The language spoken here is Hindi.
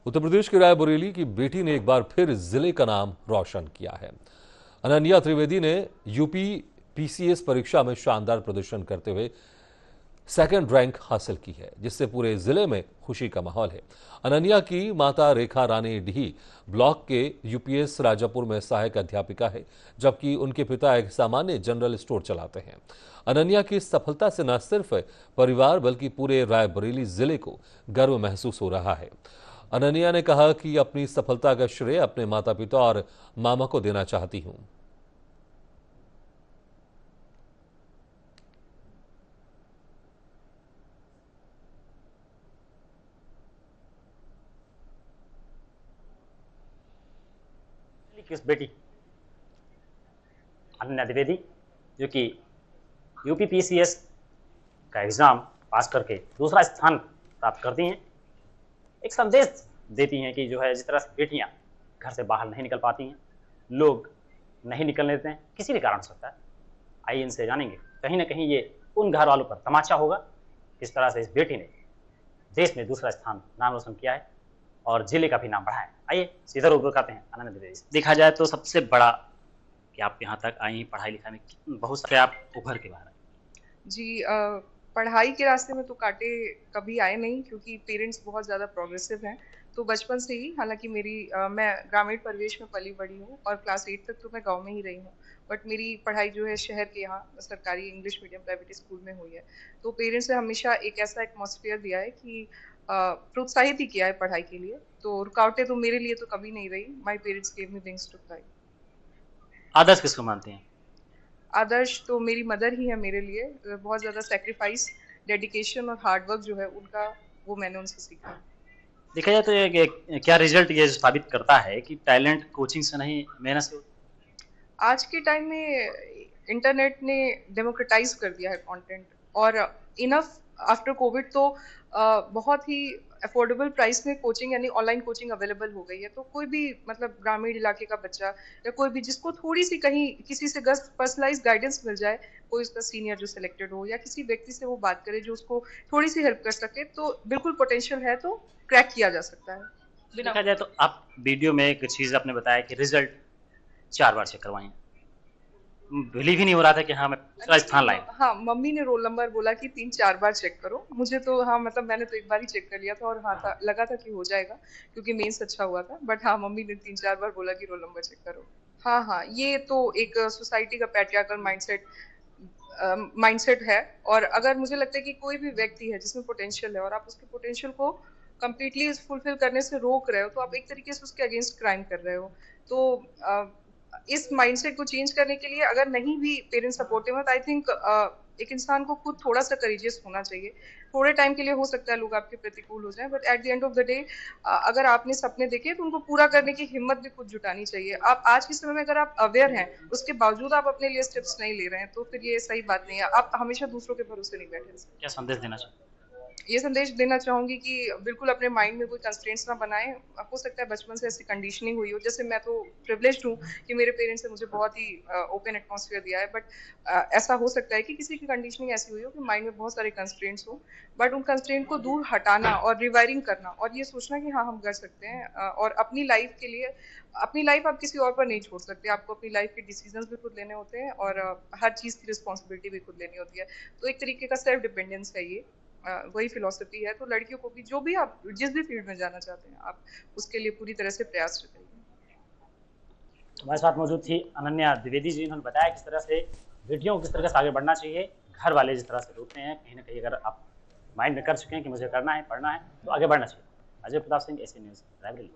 उत्तर प्रदेश के रायबरेली की बेटी ने एक बार फिर जिले का नाम रोशन किया है। अनन्या त्रिवेदी ने यूपी पीसीएस परीक्षा में शानदार प्रदर्शन करते हुए सेकंड रैंक हासिल की है, जिससे पूरे जिले में खुशी का माहौल है। अनन्या की माता रेखा रानी डी ब्लॉक के यूपीएस राजापुर में सहायक अध्यापिका है, जबकि उनके पिता एक सामान्य जनरल स्टोर चलाते हैं। अनन्या की इस सफलता से न सिर्फ परिवार बल्कि पूरे रायबरेली जिले को गर्व महसूस हो रहा है। अनन्या ने कहा कि अपनी सफलता का श्रेय अपने माता पिता और मामा को देना चाहती हूं। किस बेटी अनन्या द्विवेदी जो कि यूपीपीसीएस का एग्जाम पास करके दूसरा स्थान प्राप्त करती हैं, एक संदेश देती हैं कि जो है जिस तरह से बेटियां घर से बाहर नहीं निकल पाती हैं, लोग नहीं निकलने देते हैं, किसी भी कारण हो सकता है। आइए इनसे जानेंगे, कहीं ना कहीं ये उन घर वालों पर तमाचा होगा किस तरह से इस बेटी ने देश में दूसरा स्थान नाम रोशन किया है और जिले का भी नाम बढ़ा है। आइए सीधा रूबरू करते हैं अनन्या द्विवेदी से। देखा जाए तो सबसे बड़ा कि आप यहाँ तक आई, पढ़ाई लिखाई में बहुत सारे आप उभर के बाहर आए। जी पढ़ाई के रास्ते में तो कांटे कभी आए नहीं, क्योंकि पेरेंट्स बहुत ज़्यादा प्रोग्रेसिव हैं। तो बचपन से ही, हालांकि मैं ग्रामीण परिवेश में पली बड़ी हूँ और क्लास 8 तक तो मैं गांव में ही रही हूँ, बट मेरी पढ़ाई जो है शहर के यहाँ सरकारी इंग्लिश मीडियम प्राइवेट स्कूल में हुई है। तो पेरेंट्स ने हमेशा एक ऐसा एटमॉस्फेयर दिया है कि प्रोत्साहित ही किया है पढ़ाई के लिए। तो रुकावटें तो मेरे लिए तो कभी नहीं रही। My parents gave me wings to fly. आदर्श किसको मानते हैं? आदर्श तो मेरी मदर ही है मेरे लिए। बहुत ज़्यादा सेक्रीफाइस, डेडिकेशन और हार्डवर्क जो है उनका, वो मैंने उनसे सीखा। देखा जाए तो क्या रिजल्ट ये साबित करता है कि टैलेंट कोचिंग से नहीं मेहनत से? आज के टाइम में इंटरनेट ने डेमोक्रेटाइज कर दिया है कंटेंट, और इनफ आफ्टर कोविड तो बहुत ही अफोर्डेबल प्राइस में कोचिंग यानी ऑनलाइन कोचिंग अवेलेबल हो गई है। तो कोई भी मतलब ग्रामीण इलाके का बच्चा या कोई भी जिसको थोड़ी सी कहीं किसी से पर्सनलाइज गाइडेंस मिल जाए, कोई उसका सीनियर जो सिलेक्टेड हो या किसी व्यक्ति से वो बात करे जो उसको थोड़ी सी हेल्प कर सके, तो बिल्कुल पोटेंशियल है, तो क्रैक किया जा सकता है। देखा जाए तो आप वीडियो में एक चीज आपने बताया कि रिजल्ट 4 बार चेक करवाएं, बिलीव ही नहीं हो रहा था कि हाँ मैं दूसरा स्थान लाए। हाँ, मम्मी ने रोल नंबर बोला कि 3-4 बार चेक करो। मुझे तो हाँ मतलब मैंने तो एक बार ही चेक कर लिया था और हाँ था, लगा था कि हो जाएगा क्योंकि मेंस अच्छा हुआ था। बट हाँ, मम्मी ने 3-4 बार बोला कि रोल नंबर चेक करो। हाँ हाँ, ये तो एक सोसाइटी का पैट्रियार्कल माइंडसेट है। और अगर मुझे लगता है कि कोई भी व्यक्ति है जिसमें पोटेंशियल है और आप उसके पोटेंशियल को कम्प्लीटली फुलफिल करने से रोक रहे हो, तो आप एक तरीके से उसके अगेंस्ट क्राइम कर रहे हो। तो इस माइंडसेट को चेंज करने के लिए अगर नहीं भी पेरेंट्स सपोर्टिव है, तो आई थिंक एक इंसान को खुद थोड़ा सा करेजियस होना चाहिए। थोड़े टाइम के लिए हो सकता है लोग आपके प्रतिकूल हो जाएं, but at the end of the day अगर आपने सपने देखे तो उनको पूरा करने की हिम्मत भी खुद जुटानी चाहिए। आप आज के समय में अगर आप अवेयर हैं, उसके बावजूद आप अपने लिए स्टेप्स नहीं ले रहे हैं, तो फिर ये सही बात नहीं है। आप हमेशा दूसरों के भरोसे नहीं बैठे। क्या संदेश देना चाहिए? ये संदेश देना चाहूंगी कि बिल्कुल अपने माइंड में कोई कंस्ट्रेंट्स ना बनाएं। हो सकता है बचपन से ऐसी कंडीशनिंग हुई हो, जैसे मैं तो प्रिविलेज्ड हूँ कि मेरे पेरेंट्स ने मुझे बहुत ही ओपन एटमॉस्फेयर दिया है, बट ऐसा हो सकता है कि किसी की कंडीशनिंग ऐसी हुई हो कि माइंड में बहुत सारे कंस्ट्रेंट्स हो, बट उन कंस्ट्रेंट को दूर हटाना और रिवायरिंग करना और ये सोचना कि हाँ हम कर सकते हैं। और अपनी लाइफ के लिए, अपनी लाइफ आप किसी और पर नहीं छोड़ सकते। आपको अपनी लाइफ के डिसीजंस भी खुद लेने होते हैं और हर चीज़ की रिस्पॉन्सिबिलिटी भी खुद लेनी होती है। तो एक तरीके का सेल्फ डिपेंडेंस है ये। वही फिलॉसफी है। तो लड़कियों को भी, जो भी आप जिस भी फील्ड में जाना चाहते हैं, आप उसके लिए पूरी तरह से प्रयास करिए। हमारे साथ मौजूद थी अनन्या द्विवेदी जी। इन्होंने बताया किस तरह से बेटियों को किस तरह से आगे बढ़ना चाहिए। घर वाले जिस तरह से रोकते हैं, कहीं ना कहीं अगर आप माइंड में कर चुके हैं कि मुझे करना है, पढ़ना है, तो आगे बढ़ना चाहिए। Ajay Pratap Singh, AC news, Raebareli.